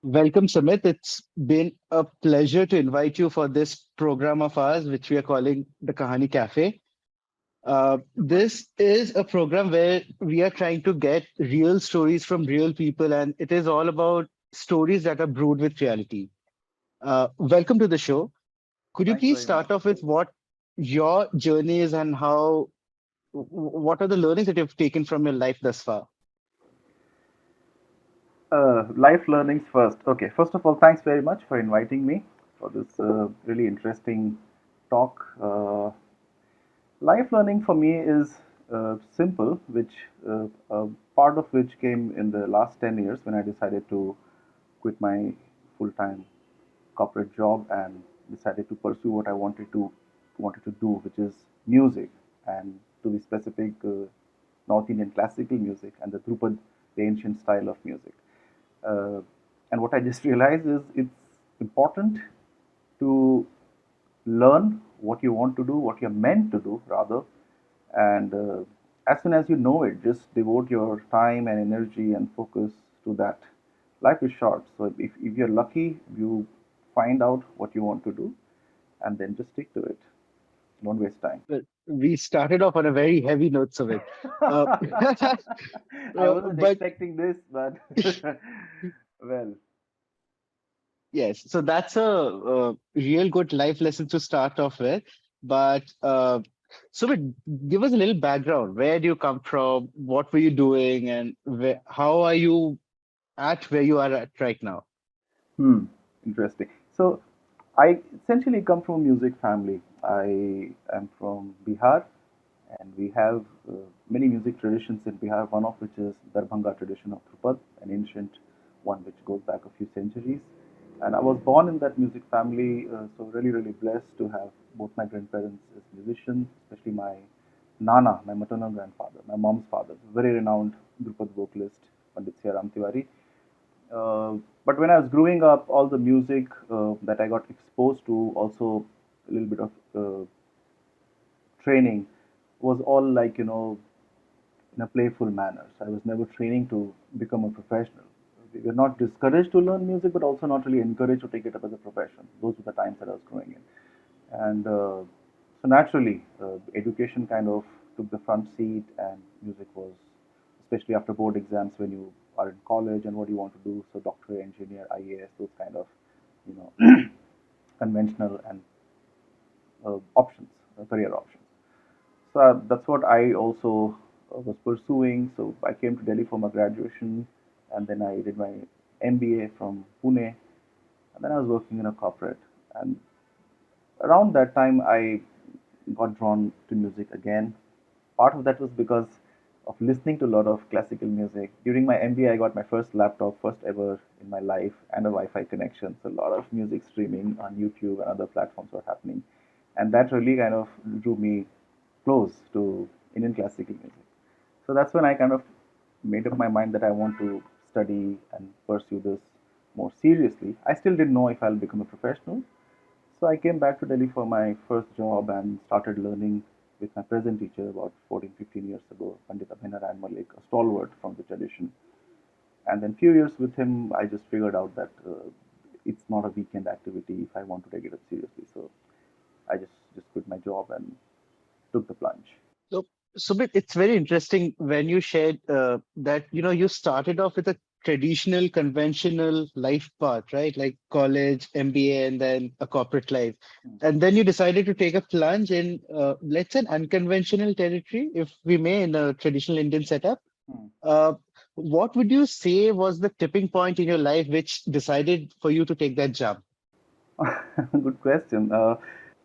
Welcome, Sumit. It's been a pleasure to invite you for this program of ours, which we are calling the Kahani Cafe. This is a program where we are trying to get real stories from real people, and it is all about stories that are brewed with reality. Welcome to the show. Could you Thanks please very much. start off with what your journey is and what are the learnings that you've taken from your life thus far? Life learnings first. Okay, first of all, thanks very much for inviting me for this really interesting talk. Life learning for me is simple, which part of which came in the last 10 years when I decided to quit my full time corporate job and decided to pursue what I wanted to do, which is music, and to be specific, North Indian classical music and the Drupad, the ancient style of music. Uh, and what I just realized is it's important to learn what you want to do, what you're meant to do, rather. And as soon as you know it, just devote your time and energy and focus to that. Life is short, so if you're lucky, you find out what you want to do and then just stick to it. Don't waste time. Well, we started off on a very heavy note, Sumit. Uh, I wasn't but expecting this, but well, Yes, so that's a real good life lesson to start off with. But give us a little background. Where do you come from? What were you doing, and how are you at where you are at right now? hmm, interesting. So, I essentially come from a music family. I am from Bihar, and we have many music traditions in Bihar. One of which is Darbhanga tradition of Dhrupad, an ancient one which goes back a few centuries. And I was born in that music family, so really, really blessed to have both my grandparents as musicians, especially my Nana, my maternal grandfather, my mom's father, very renowned Drupad vocalist, Pandit Siaram Tiwari. But when I was growing up, all the music that I got exposed to, also a little bit of training, was all like, in a playful manner. So I was never training to become a professional. We were not discouraged to learn music, but also not really encouraged to take it up as a profession. Those were the times that I was growing in. And so naturally, education kind of took the front seat, and music was, especially after board exams when you are in college and what do you want to do. So doctor, engineer, IAS, those kind of, you know, conventional and options, career options. So that's what I also was pursuing. So I came to Delhi for my graduation, and then I did my MBA from Pune, and then I was working in a corporate. And around that time, I got drawn to music again. Part of that was because of listening to a lot of classical music. During my MBA, I got my first laptop, first ever in my life, and a Wi-Fi connection. So a lot of music streaming on YouTube and other platforms were happening, and that really kind of drew me close to Indian classical music. So that's when I kind of made up my mind that I want to study and pursue this more seriously. I still didn't know if I'll become a professional, so I came back to Delhi for my first job and started learning with my present teacher about 14, 15 years ago, Pandit Abhinarayan Malik, a stalwart from the tradition. And then few years with him, I just figured out that it's not a weekend activity if I want to take it up seriously. So I just quit my job and took the plunge. So, Sumit, it's very interesting when you shared that you started off with a traditional, conventional life path, right? Like college, MBA, and then a corporate life, and then you decided to take a plunge in, let's say, an unconventional territory, if we may, in a traditional Indian setup. Hmm. Uh, what would you say was the tipping point in your life which decided for you to take that jump? Good question.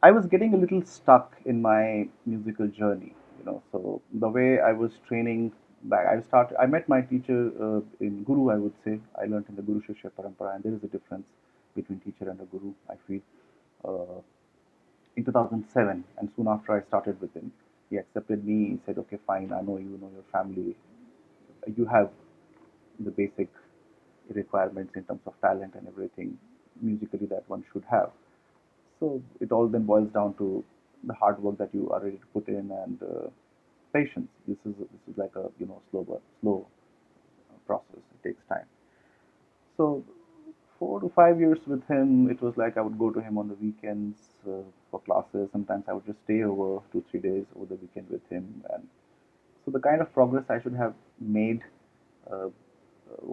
I was getting a little stuck in my musical journey, So the way I was training back, I met my teacher in Guru, I would say. I learned in the Guru Shishya Parampara, and there is a difference between teacher and a Guru, I feel. Uh, in 2007, and soon after I started with him, he accepted me. He said, "Okay, fine. I know you know your family. You have the basic requirements in terms of talent and everything musically that one should have." So it all then boils down to the hard work that you are ready to put in and patience. This is like a slow process. It takes time. So 4 to 5 years with him, it was like I would go to him on the weekends for classes. Sometimes I would just stay over 2 3 days over the weekend with him, and so the kind of progress I should have made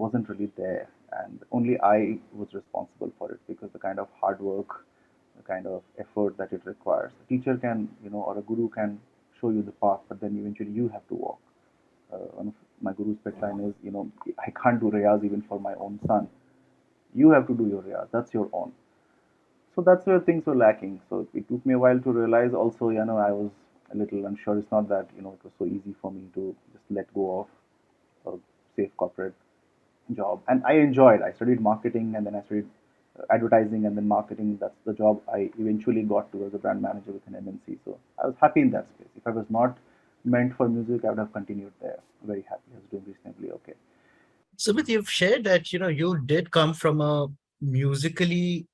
wasn't really there, and only I was responsible for it because the kind of hard work, the kind of effort that it requires. A teacher can, or a guru can show you the path, but then eventually you have to walk. One of my guru's pet line is, I can't do riyaz even for my own son. You have to do your riyaz. That's your own. So that's where things were lacking. So it took me a while to realize also, I was a little unsure. It's not that, it was so easy for me to just let go of a safe corporate job. And I enjoyed. I studied marketing and then I studied advertising and then marketing. That's the job I eventually got to as a brand manager with an MNC. So I was happy in that space. If I was not meant for music, I would have continued there. Very happy. I was doing reasonably okay. Sumit, you've shared that you did come from a musically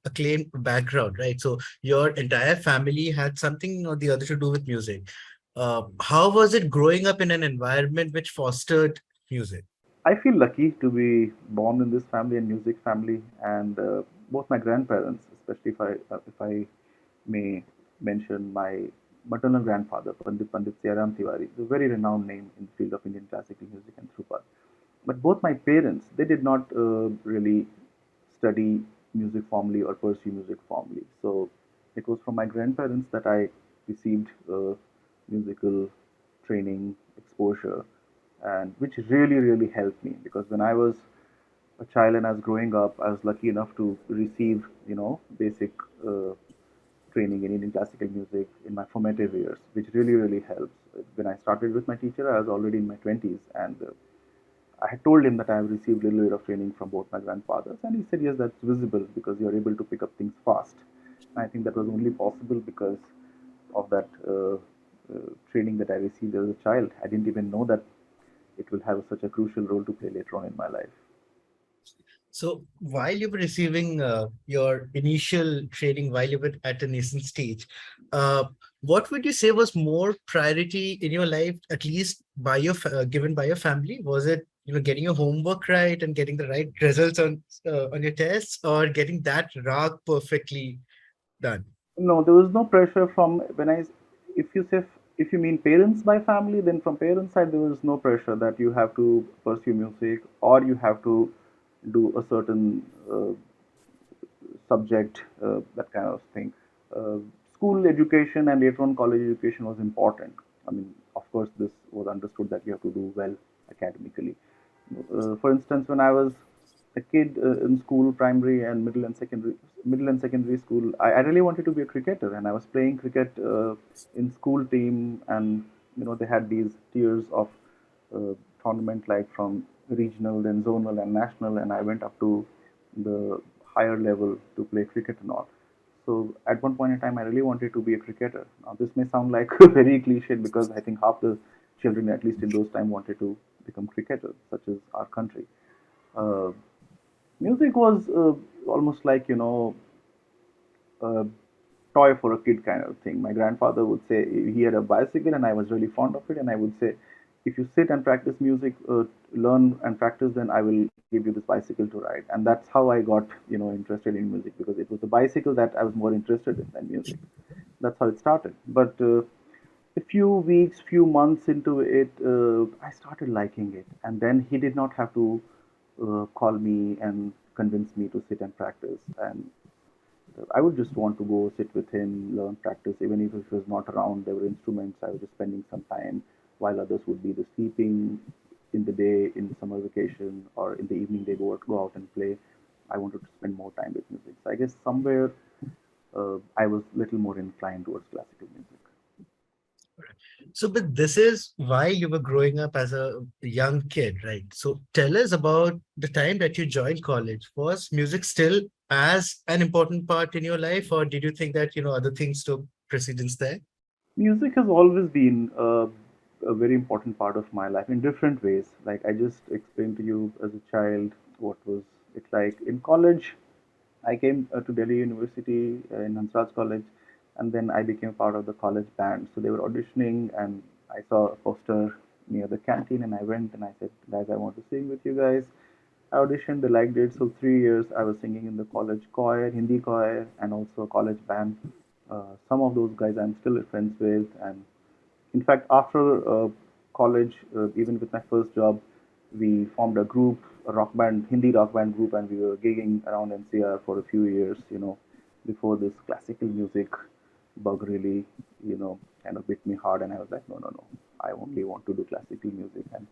acclaimed background, right? So your entire family had something or the other to do with music. How was it growing up in an environment which fostered music? I feel lucky to be born in this family and music family, and both my grandparents, especially if I may mention my maternal grandfather, Pandit Siaram Tiwari, is a very renowned name in the field of Indian classical music and Dhrupa. But both my parents, they did not really study music formally or pursue music formally. So it was from my grandparents that I received musical training, exposure, and which really, really helped me because when I was a child and I was growing up, I was lucky enough to receive, basic training in Indian classical music in my formative years, which really, really helps. When I started with my teacher, I was already in my 20s, and I had told him that I have received a little bit of training from both my grandfathers, and he said, yes, that's visible because you're able to pick up things fast. And I think that was only possible because of that training that I received as a child. I didn't even know that it will have such a crucial role to play later on in my life. So while you were receiving your initial training, while you were at a nascent stage, uh, what would you say was more priority in your life, at least by given by your family? Was it getting your homework right and getting the right results on your tests, or getting that rag perfectly done? No, there was no pressure from when I. If you say if you mean parents by family, then from parents' side there was no pressure that you have to pursue music or you have to do a certain subject, that kind of thing. Uh, School education and later on college education was important. I mean, of course, this was understood that you have to do well academically. For instance, when I was a kid in school, primary and middle and secondary school, I really wanted to be a cricketer, and I was playing cricket in school team, and they had these tiers of uh, tournament like from regional, then zonal and national, and I went up to the higher level to play cricket and all. So at one point in time, I really wanted to be a cricketer. Now this may sound like very cliched because I think half the children, at least in those time, wanted to become cricketers, such as our country. Uh, Music was almost like a toy for a kid kind of thing. My grandfather would say he had a bicycle and I was really fond of it, and I would say, if you sit and practice music, learn and practice, then I will give you this bicycle to ride. And that's how I got interested in music because it was the bicycle that I was more interested in than music. That's how it started. But a few weeks, few months into it, I started liking it, and then he did not have to call me and convince me to sit and practice. And I would just want to go sit with him, learn, practice. Even if he was not around, there were instruments. I was just spending some time while others would be the sleeping in the day, in the summer vacation, or in the evening they go out and play. I wanted to spend more time with music. So I guess somewhere I was a little more inclined towards classical music. So, but this is why you were growing up as a young kid, right? So, tell us about the time that you joined college. Was music still as an important part in your life, or did you think that other things took precedence there? Music has always been a very important part of my life in different ways. Like I just explained to you as a child, what was it like in college? I came to Delhi University in Hansraj College, and then I became part of the college band. So they were auditioning, and I saw a poster near the canteen, and I went and I said, "Guys, I want to sing with you guys." I auditioned, they liked it. So 3 years I was singing in the college choir, Hindi choir, and also college band. Some of those guys I'm still friends with, and in fact, after college, even with my first job, we formed a group, a rock band, Hindi rock band group, and we were gigging around NCR for a few years, before this classical music bug really, kind of bit me hard. And I was like, no, no, no, I only want to do classical music. And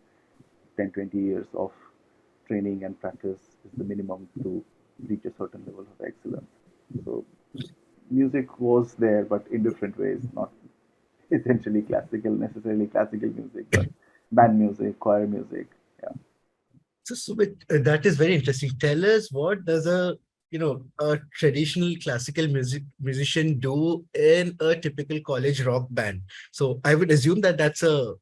10, 20 years of training and practice is the minimum to reach a certain level of excellence. So music was there, but in different ways, not essentially necessarily classical music, but band music, choir music. Yeah. So, Sumit, that is very interesting. Tell us, what does a traditional classical musician do in a typical college rock band? So I would assume that that's a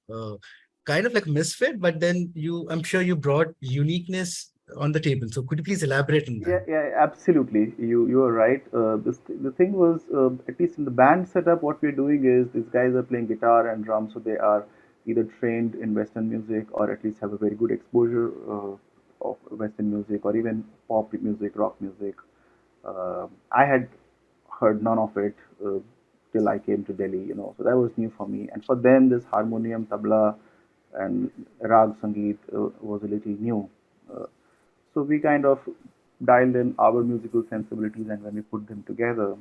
kind of like misfit, but then I'm sure you brought uniqueness on the table. So could you please elaborate on that? Yeah, yeah, absolutely. You are right. The thing was, at least in the band setup, what we're doing is these guys are playing guitar and drums, so they are either trained in Western music or at least have a very good exposure of Western music or even pop music, rock music. I had heard none of it till I came to Delhi, so that was new for me. And for them, this harmonium, tabla, and rag sangeet was a little new. Uh, so we kind of dialed in our musical sensibilities, and when we put them together,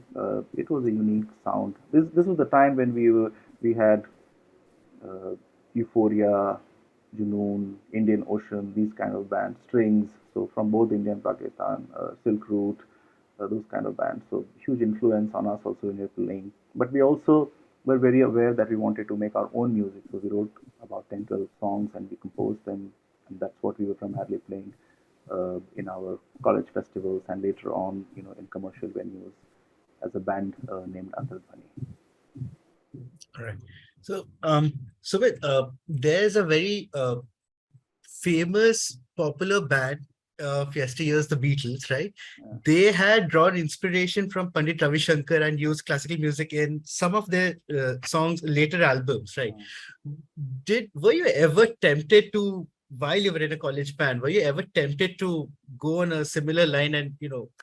it was a unique sound. This was the time when we had uh, Euphoria, Junoon, Indian Ocean, these kind of bands, Strings, so from both India and Pakistan, Silk Route, those kind of bands. So huge influence on us also when we were playing. But we also were very aware that we wanted to make our own music. So we wrote about 10, 12 songs and we composed them. And that's what we were primarily playing in our college festivals and later on, in commercial venues as a band named Antardhani. All right. So, Sumit, there's a very famous popular band of yesteryears, the Beatles, right? Yeah. They had drawn inspiration from Pandit Ravi Shankar and used classical music in some of their songs, later albums, right? Were you ever tempted to, while you were in a college band, were you ever tempted to go on a similar line and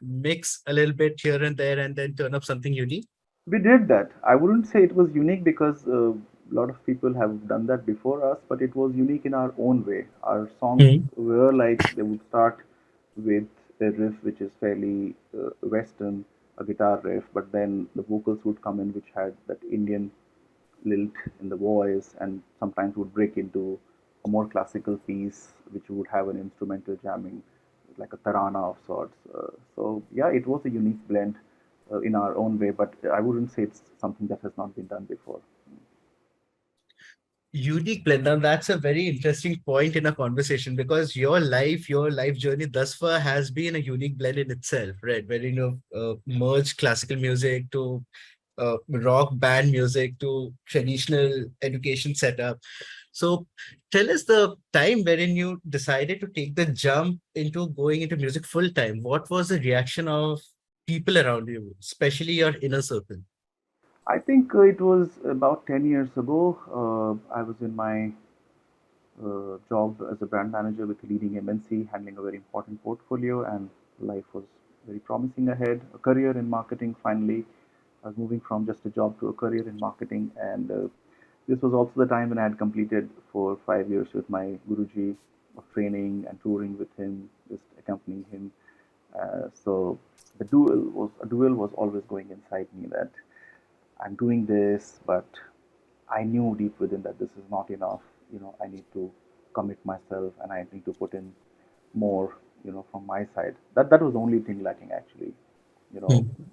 mix a little bit here and there and then turn up something unique? We did that. I wouldn't say it was unique because a lot of people have done that before us, but it was unique in our own way. Our songs Mhm. were like they would start with a riff which is fairly Western, a guitar riff, but then the vocals would come in which had that Indian lilt in the voice and sometimes would break into a more classical piece which would have an instrumental jamming like a tarana of sorts. So yeah, it was a unique blend in our own way, but I wouldn't say it's something that has not been done before. Unique blend. Now that's a very interesting point in a conversation, because your life journey thus far has been a unique blend in itself, right? Where merge classical music to rock band music to traditional education setup. So tell us the time wherein you decided to take the jump into going into music full time. What was the reaction of people around you, especially your inner circle? I think it was about 10 years ago. I was in my job as a brand manager with a leading MNC, handling a very important portfolio, and life was very promising ahead. A career in marketing, finally. I was moving from just a job to a career in marketing, and this was also the time when I had completed for 5 years with my Guruji of training and touring with him, just accompanying him. So the duel was always going inside me that I'm doing this, but I knew deep within that this is not enough. I need to commit myself and I need to put in more, from my side. That was the only thing lacking actually.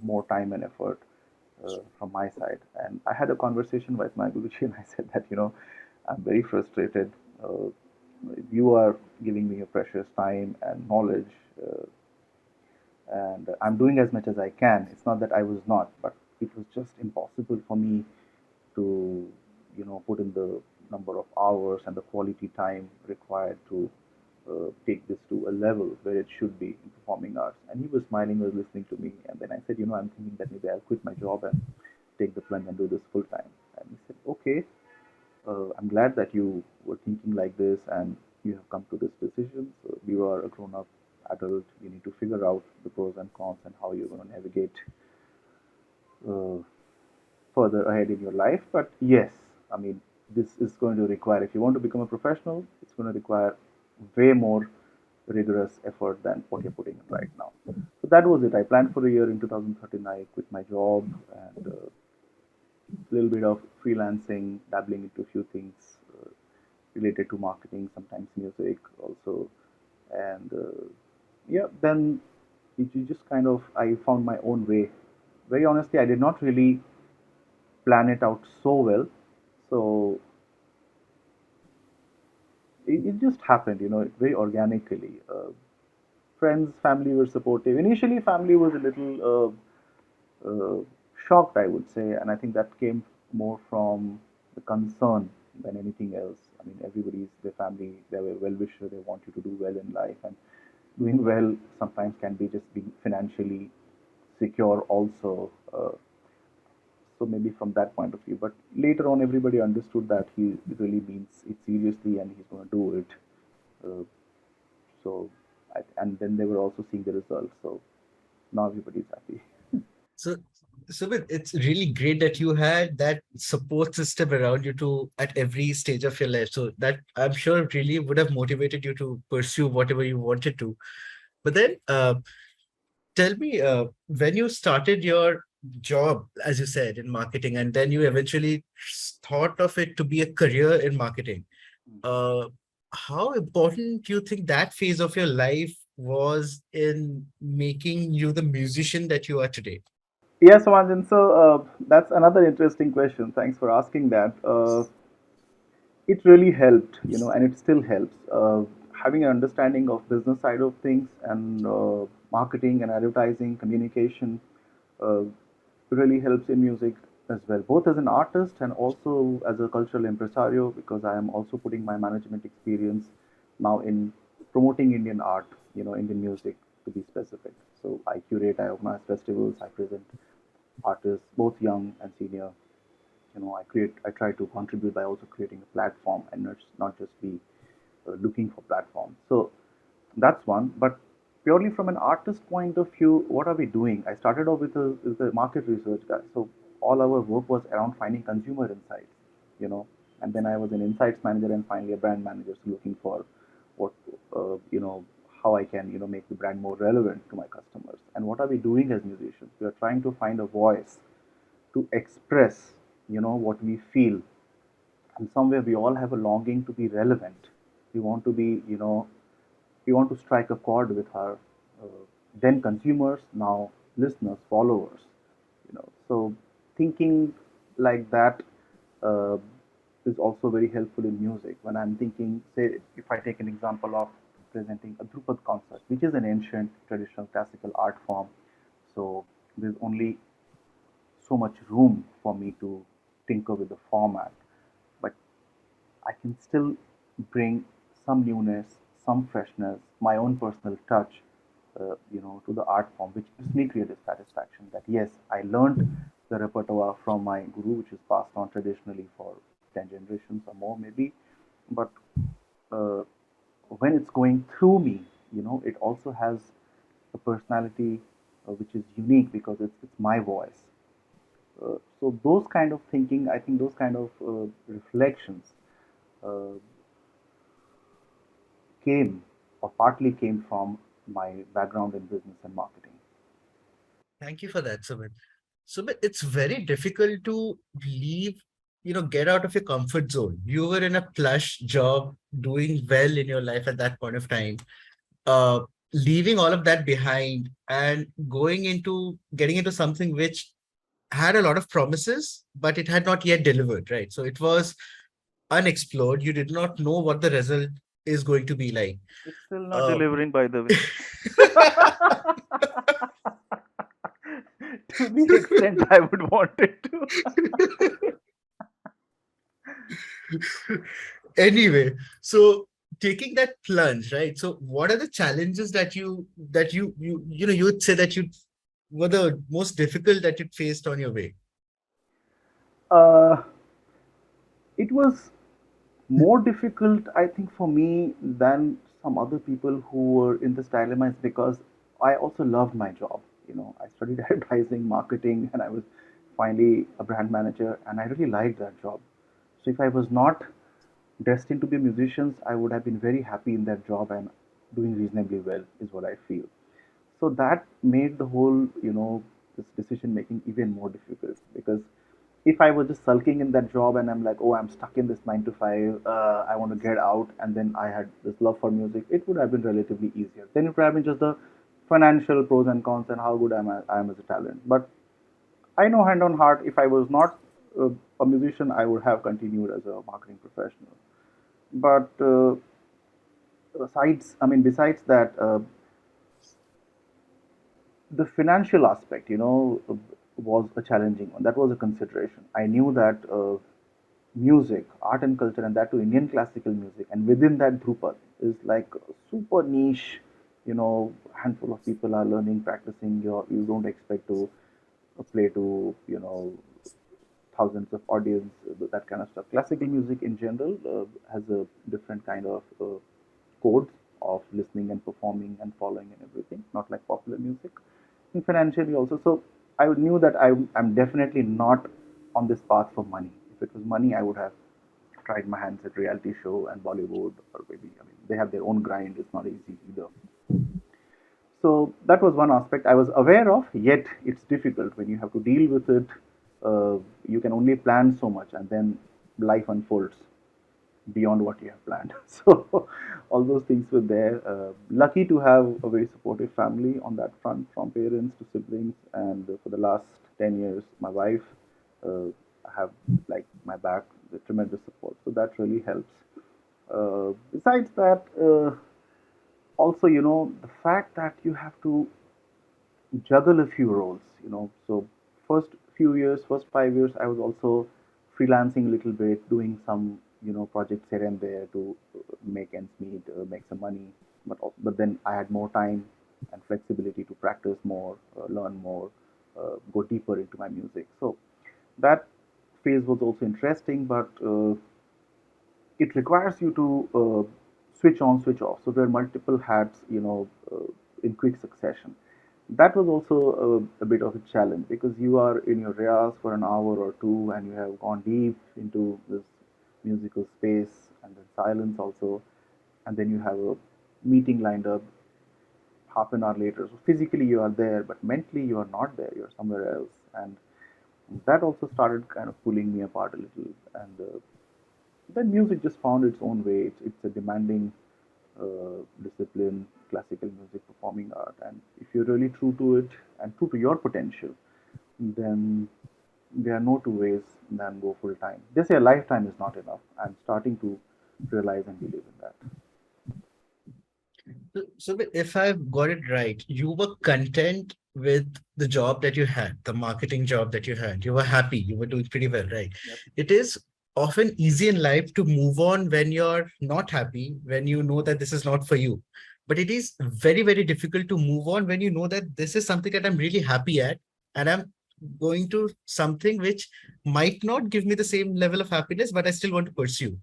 More time and effort from my side. And I had a conversation with my Guruji and I said that, I'm very frustrated. Uh, you are giving me your precious time and knowledge, and I'm doing as much as I can. It's not that I was not, but it was just impossible for me to, put in the number of hours and the quality time required to take this to a level where it should be in performing arts. And he was smiling, was listening to me, and then I said, I'm thinking that maybe I'll quit my job and take the plunge and do this full time. And he said, okay, I'm glad that you were thinking like this and you have come to this decision. So you are a grown up adult. You need to figure out the pros and cons and how you're going to navigate uh, further ahead in your life. But yes, I mean, this is going to require, if you want to become a professional, it's going to require way more rigorous effort than what you're putting in right now. So that was it. I planned for a year in 2013. I quit my job and a little bit of freelancing, dabbling into a few things related to marketing, sometimes music also. And yeah, then it just kind of, I found my own way. Very honestly, I did not really plan it out so well. So it just happened, very organically. Friends, family were supportive. Initially, family was a little shocked, I would say, and I think that came more from the concern than anything else. I mean, everybody's their family, they're a well wisher, they want you to do well in life, and doing well sometimes can be just being financially secure also. So maybe from that point of view, but later on, everybody understood that he really means it seriously and he's going to do it. Uh, so, and then they were also seeing the results. So now everybody's happy. So, Sumit, it's really great that you had that support system around you to at every stage of your life. So that I'm sure really would have motivated you to pursue whatever you wanted to. But then, tell me, when you started your job, as you said, in marketing, and then you eventually thought of it to be a career in marketing, uh, how important do you think that phase of your life was in making you the musician that you are today? Yes, Samanjan. So that's another interesting question. Thanks for asking that. It really helped, and it still helps. Having an understanding of business side of things and marketing and advertising, communication, uh, really helps in music as well, both as an artist and also as a cultural impresario, because I am also putting my management experience now in promoting Indian art, Indian music to be specific. So I curate, I organize festivals, I present artists, both young and senior. I try to contribute by also creating a platform and not just be looking for platforms. So that's one. But purely from an artist point of view, what are we doing? I started off with a market research guy. So all our work was around finding consumer insights, you know. And then I was an insights manager and finally a brand manager, so looking for what, how I can, make the brand more relevant to my customers. And what are we doing as musicians? We are trying to find a voice to express, what we feel. And somewhere we all have a longing to be relevant. We want to be, we want to strike a chord with our then consumers, now listeners, followers. So thinking like that uh, is also very helpful in music. When I'm thinking, say, if I take an example of presenting a Drupad concert, which is an ancient traditional classical art form, so there's only so much room for me to tinker with the format, but I can still bring some newness, some freshness, my own personal touch, to the art form, which gives me creative satisfaction. That yes, I learned the repertoire from my guru, which is passed on traditionally for 10 generations or more, maybe. But uh, when it's going through me, it also has a personality which is unique because it's my voice. So those kind of thinking, I think those kind of reflections uh, came or partly came from my background in business and marketing. Thank you for that, Sumit. Sumit, it's very difficult to leave, get out of your comfort zone. You were in a plush job, doing well in your life at that point of time. Uh, Leaving all of that behind and getting into something which had a lot of promises, but it had not yet delivered, right? So it was unexplored. You did not know what the result is going to be like. It's still not Uh, delivering, by the way. To the extent I would want it to. Anyway, so taking that plunge, right? So what are the challenges that you would say that you were the most difficult that you faced on your way? Uh, it was more difficult, I think, for me than some other people who were in this dilemma is because I also loved my job. I studied advertising, marketing, and I was finally a brand manager, and I really liked that job. So if I was not destined to be musicians, I would have been very happy in that job and doing reasonably well, is what I feel. So that made the whole, this decision making even more difficult, because if I was just sulking in that job and I'm like, oh, I'm stuck in this 9 to 5, I want to get out, and then I had this love for music, it would have been relatively easier. Then it would have been just the financial pros and cons and how good I am as a talent. But I know hand on heart, if I was not a musician, I would have continued as a marketing professional. But besides that, the financial aspect, was a challenging one. That was a consideration. I knew that music, art and culture, and that to Indian classical music, and within that Drupal is like super niche. Handful of people are learning, practicing. You don't expect to play to thousands of audience, that kind of stuff. Classical music in general has a different kind of code of listening and performing and following and everything, not like popular music. And financially also. So I knew that I'm definitely not on this path for money. If it was money, I would have tried my hands at reality show and Bollywood, or maybe, they have their own grind. It's not easy either. So that was one aspect I was aware of, yet it's difficult when you have to deal with it. You can only plan so much, and then life unfolds beyond what you have planned. So all those things were there. Lucky to have a very supportive family on that front, from parents to siblings, and for the last 10 years, my wife have like my back, the tremendous support. So that really helps. Besides that, also the fact that you have to juggle a few roles. So first few years, first 5 years, I was also freelancing a little bit, doing some projects here and there to make ends meet, make some money. But then I had more time and flexibility to practice more, learn more, go deeper into my music. So that phase was also interesting, but it requires you to switch on, switch off. So there are multiple hats, in quick succession. That was also a bit of a challenge, because you are in your riyas for an hour or two, and you have gone deep into this musical space, and then silence also, and then you have a meeting lined up half an hour later. So physically you are there, but mentally you are not there. You are somewhere else, and that also started kind of pulling me apart a little. And then music just found its own way. It's a demanding discipline, classical music, performing art, and if you're really true to it and true to your potential, then there are no two ways than go full time. They say a lifetime is not enough. I'm starting to realize and believe in that. So if I've got it right, you were content with the job that you had, the marketing job that you had. You were happy. You were doing pretty well, right? Yep. It is often easy in life to move on when you're not happy, when you know that this is not for you. But it is very, very difficult to move on when you know that this is something that I'm really happy at, and I'm going to something which might not give me the same level of happiness, but I still want to pursue.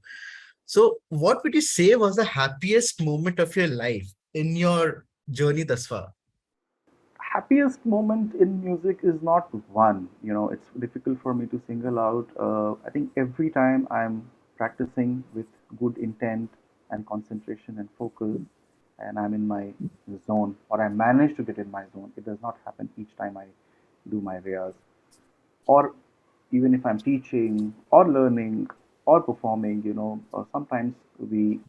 So, what would you say was the happiest moment of your life in your journey thus far? Happiest moment in music is not one. It's difficult for me to single out. I think every time I'm practicing with good intent and concentration and focus, and I'm in my zone, or I manage to get in my zone. It does not happen each time I do my riyas, or even if I'm teaching or learning or performing. Sometimes we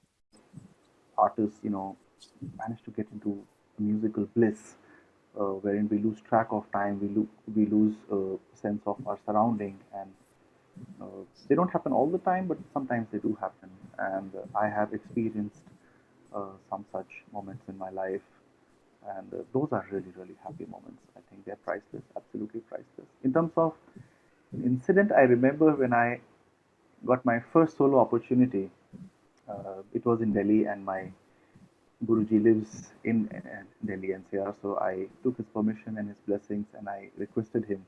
artists, manage to get into a musical bliss, wherein we lose track of time, we lose sense of our surrounding, and they don't happen all the time, but sometimes they do happen. And I have experienced some such moments in my life, and those are really, really happy moments. I think they're priceless, absolutely priceless. In terms of an incident, I remember when I got my first solo opportunity. It was in Delhi, and my Guruji lives in Delhi NCR, so I took his permission and his blessings, and I requested him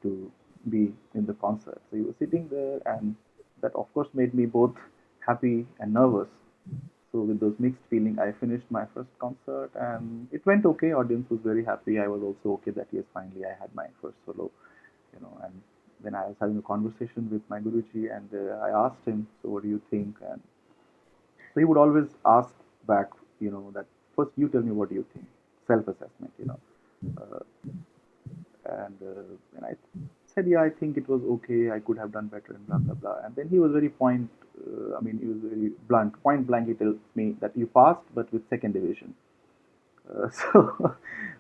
to be in the concert. So he was sitting there, and that of course made me both happy and nervous. So with those mixed feeling, I finished my first concert and it went okay. Audience was very happy. I was also okay that yes, finally I had my first solo, and then I was having a conversation with my Guruji and I asked him, so what do you think? And so he would always ask back, that first you tell me what do you think, self-assessment. Uh, and I said, yeah, I think it was okay. I could have done better and blah blah blah. And then he was very he was very blunt, point blank. He tells me that you passed, but with second division. So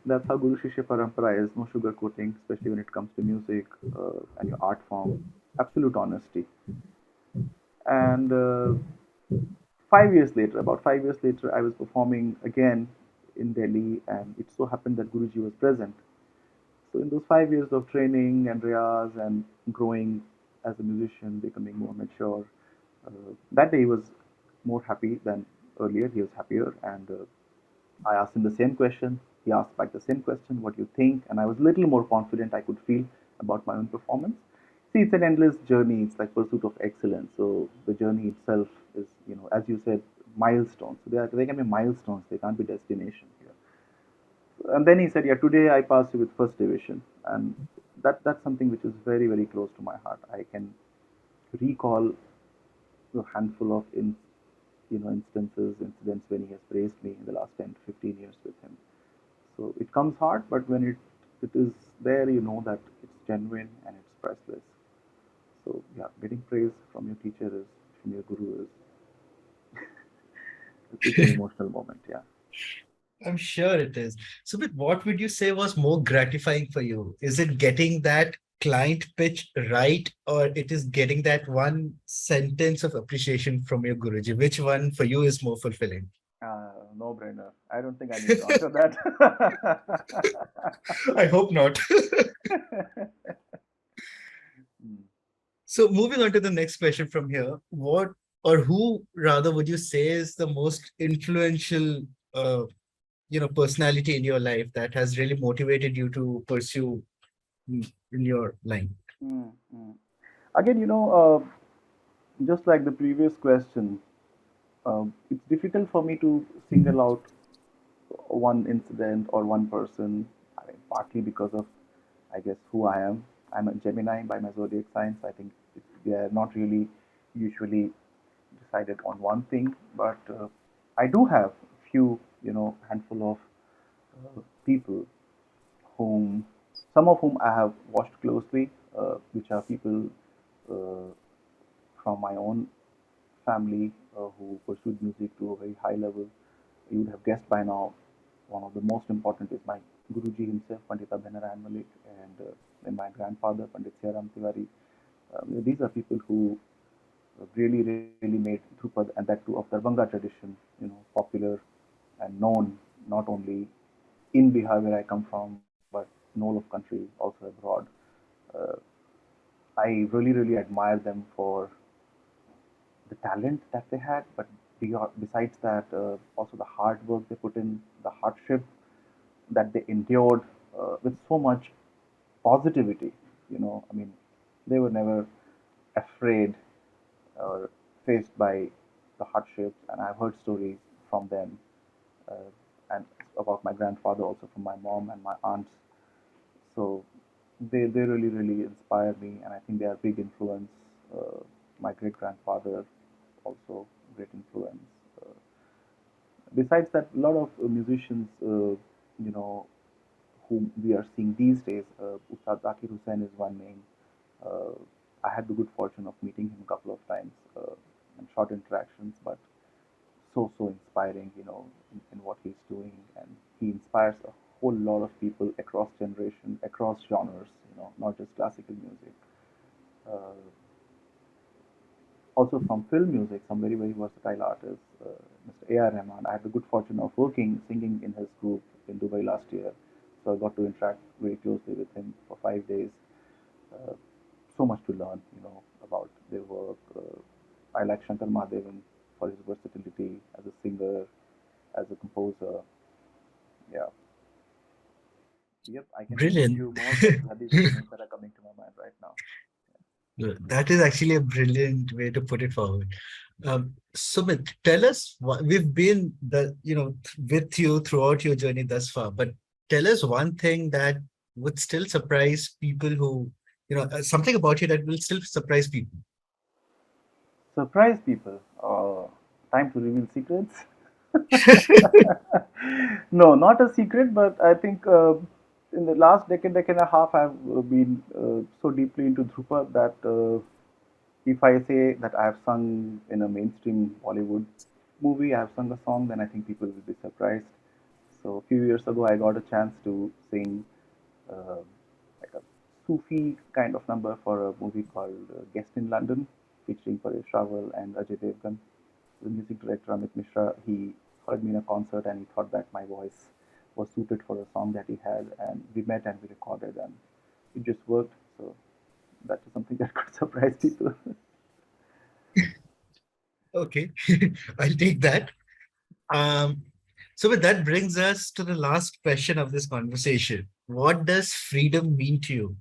that's how Guru Shishya Parampara is. No sugarcoating, especially when it comes to music and your art form. Absolute honesty. And 5 years later, about 5 years later, I was performing again in Delhi, and it so happened that Guruji was present. So in those 5 years of training and riyaz and growing as a musician, becoming more mature, that day he was more happy than earlier. He was happier, and I asked him the same question. He asked back the same question, what do you think? And I was a little more confident, I could feel about my own performance. See, it's an endless journey. It's like pursuit of excellence. So the journey itself is, as you said, milestones. So they can be milestones. They can't be destination here. And then he said, yeah, today I passed you with first division. And that's something which is very, very close to my heart. I can recall a handful of incidents when he has praised me in the last 10 to 15 years with him. So it comes hard, but when it is there, you know that it's genuine and it's priceless. So yeah, getting praise from your teacher is from your guru is it's an emotional moment. Yeah. I'm sure it is. So, but what would you say was more gratifying for you? Is it getting that client pitch right, or it is getting that one sentence of appreciation from your Guruji? Which one for you is more fulfilling? No brainer. I don't think I need to answer that. I hope not. Hmm. So, moving on to the next question from here, what or who rather would you say is the most influential, uh, personality in your life that has really motivated you to pursue in your line? Hmm. Hmm. Again, just like the previous question, it's difficult for me to single out one incident or one person. I mean, partly because of, I guess, who I am. I'm a Gemini by my zodiac signs. I think they are not really usually decided on one thing, but I do have few, handful of people whom, some of whom I have watched closely, which are people uh, from my own family who pursued music to a very high level. You would have guessed by now, one of the most important is my Guruji himself, Pandita Bhenarayan Malik, and my grandfather, Pandit Siaram Tiwari. These are people who really made Drupad, and that too of Darbanga tradition, popular and known not only in Bihar where I come from, but in all of country, also abroad. Uh, I really admire them for the talent that they had, but besides that, also the hard work they put in, the hardship that they endured with so much positivity. I mean, they were never afraid or faced by the hardships, and I've heard stories from them and about my grandfather, also from my mom and my aunts. So they really inspire me, and I think they are big influence. My great grandfather also great influence. Uh, Besides that, a lot of musicians, whom we are seeing these days, Ustad Zakir Hussain is one name. Uh, I had the good fortune of meeting him a couple of times and short interactions, but so inspiring, in what he's doing, and he inspires a whole lot of people across generation, across genres, not just classical music. Uh, Also from film music, some very versatile artists, Mr. A.R. Rahman. I had the good fortune of singing in his group in Dubai last year, so I got to interact very closely with him for 5 days. Uh, so much to learn, about their work. I like Shankar Mahadevan for his versatility as a singer, as a composer. Yeah, yep, I can name a Brilliant. few more, but these are the names that are coming to my mind right now. That is actually a brilliant way to put it forward. Sumit, tell us what we've been with you throughout your journey thus far, but tell us one thing that would still surprise people who, something about you that will still surprise people. Surprise people. Time to reveal secrets. No, not a secret, but I think in the last decade and a half, I've been so deeply into Dhrupa that if I say that I have sung in a mainstream Bollywood movie, I have sung a song, then I think people will be surprised. So a few years ago, I got a chance to sing uh, like a Sufi kind of number for a movie called Guest in London, featuring Paresh Rawal and Ajay Devgan. The music director Amit Mishra, he heard me in a concert and he thought that my voice was suited for a song that he had, and we met and we recorded, and it just worked. So that is something that could surprise people. Okay, I'll take that. Um, so with that brings us to the last question of this conversation. What does freedom mean to you?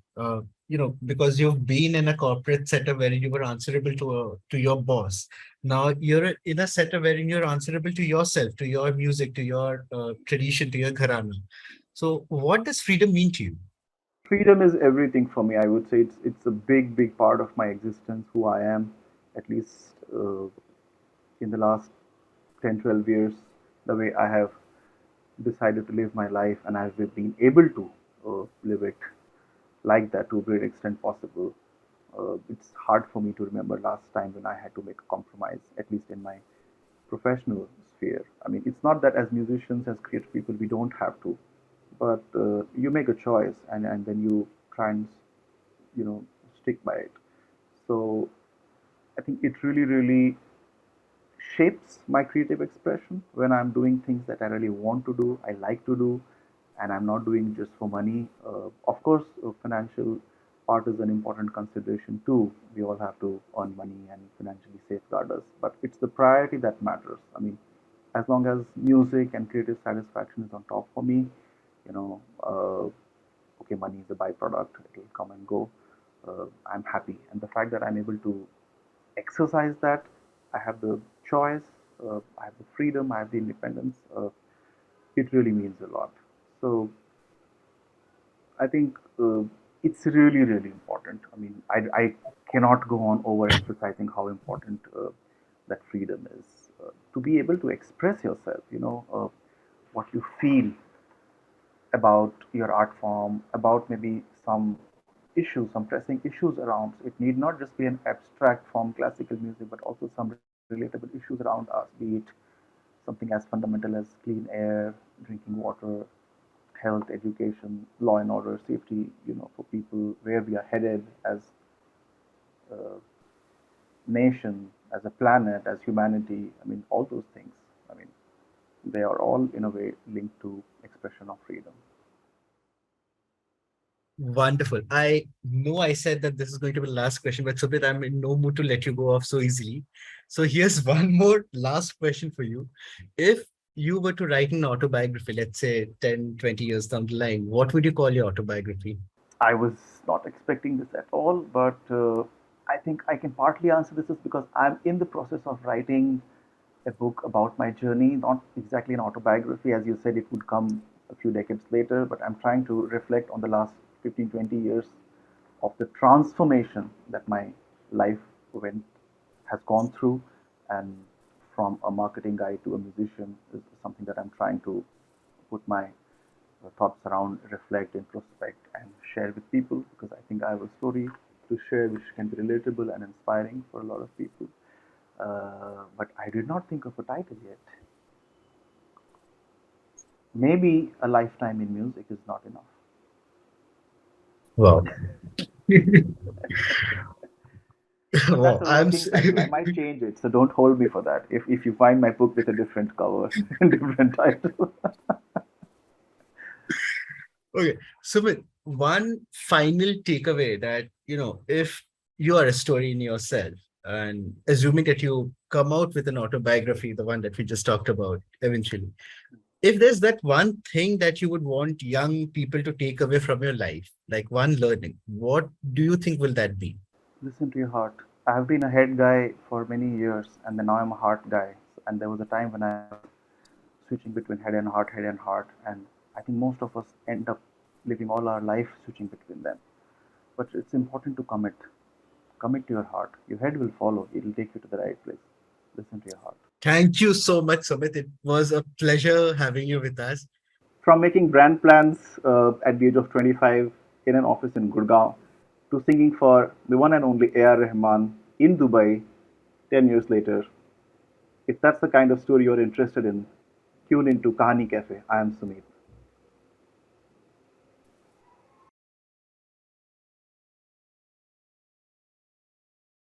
Because you've been in a corporate setup wherein you were answerable to your boss. Now you're in a setup wherein you're answerable to yourself, to your music, to your tradition, to your gharana. So what does freedom mean to you? Freedom is everything for me. I would say it's a big part of my existence, who I am, at least in the last 10, 12 years, the way I have decided to live my life, and I've been able to live it like that to a great extent possible. It's hard for me to remember last time when I had to make a compromise, at least in my professional sphere. I mean, it's not that as musicians, as creative people, we don't have to, but you make a choice, and then you try and stick by it. So I think it really shapes my creative expression when I'm doing things that I really want to do, I like to do, and I'm not doing just for money. Of course, financial part is an important consideration too. We all have to earn money and financially safeguard us, but it's the priority that matters. I mean, as long as music and creative satisfaction is on top for me, okay, money is a byproduct, it'll come and go. I'm happy, and the fact that I'm able to exercise that, I have the choice, I have the freedom, I have the independence. It really means a lot. So I think it's really important. I mean, I cannot go on over emphasizing how important that freedom is, to be able to express yourself. What you feel about your art form, about maybe some issues, some pressing issues around. It need not just be an abstract form, classical music, but also some relatable issues around us, be it something as fundamental as clean air, drinking water, health, education, law and order, safety, for people, where we are headed as a nation, as a planet, as humanity. I mean, all those things. I mean, they are all in a way linked to expression of freedom. Wonderful. I know I said that this is going to be the last question, but Subir, I'm in no mood to let you go off so easily. So here's one more last question for you. If you were to write an autobiography, let's say 10, 20 years down the line, what would you call your autobiography? I was not expecting this at all, but I think I can partly answer this is because I'm in the process of writing a book about my journey, not exactly an autobiography. As you said, it would come a few decades later, but I'm trying to reflect on the last 15, 20 years of the transformation that my life went has gone through, and from a marketing guy to a musician is something that I'm trying to put my thoughts around, reflect, introspect, and share with people, because I think I have a story to share which can be relatable and inspiring for a lot of people. But I did not think of a title yet. Maybe a lifetime in music is not enough. Wow. But that's Wow. a working title. I might change it, so don't hold me for that. If you find my book with a different cover and different title. Okay. So with one final takeaway that, if you are a story in yourself, and assuming that you come out with an autobiography, the one that we just talked about eventually, if there's that one thing that you would want young people to take away from your life, like one learning, what do you think will that be? Listen to your heart. I have been a head guy for many years, and then now I'm a heart guy. And there was a time when I was switching between head and heart, and I think most of us end up living all our life switching between them. But it's important to commit. Commit to your heart. Your head will follow. It will take you to the right place. Listen to your heart. Thank you so much, Sumit. It was a pleasure having you with us. From making brand plans at the age of 25 in an office in Gurgaon to singing for the one and only A.R. Rahman in Dubai 10 years later. If that's the kind of story you're interested in, tune into Kahani Cafe. I am Sumeet.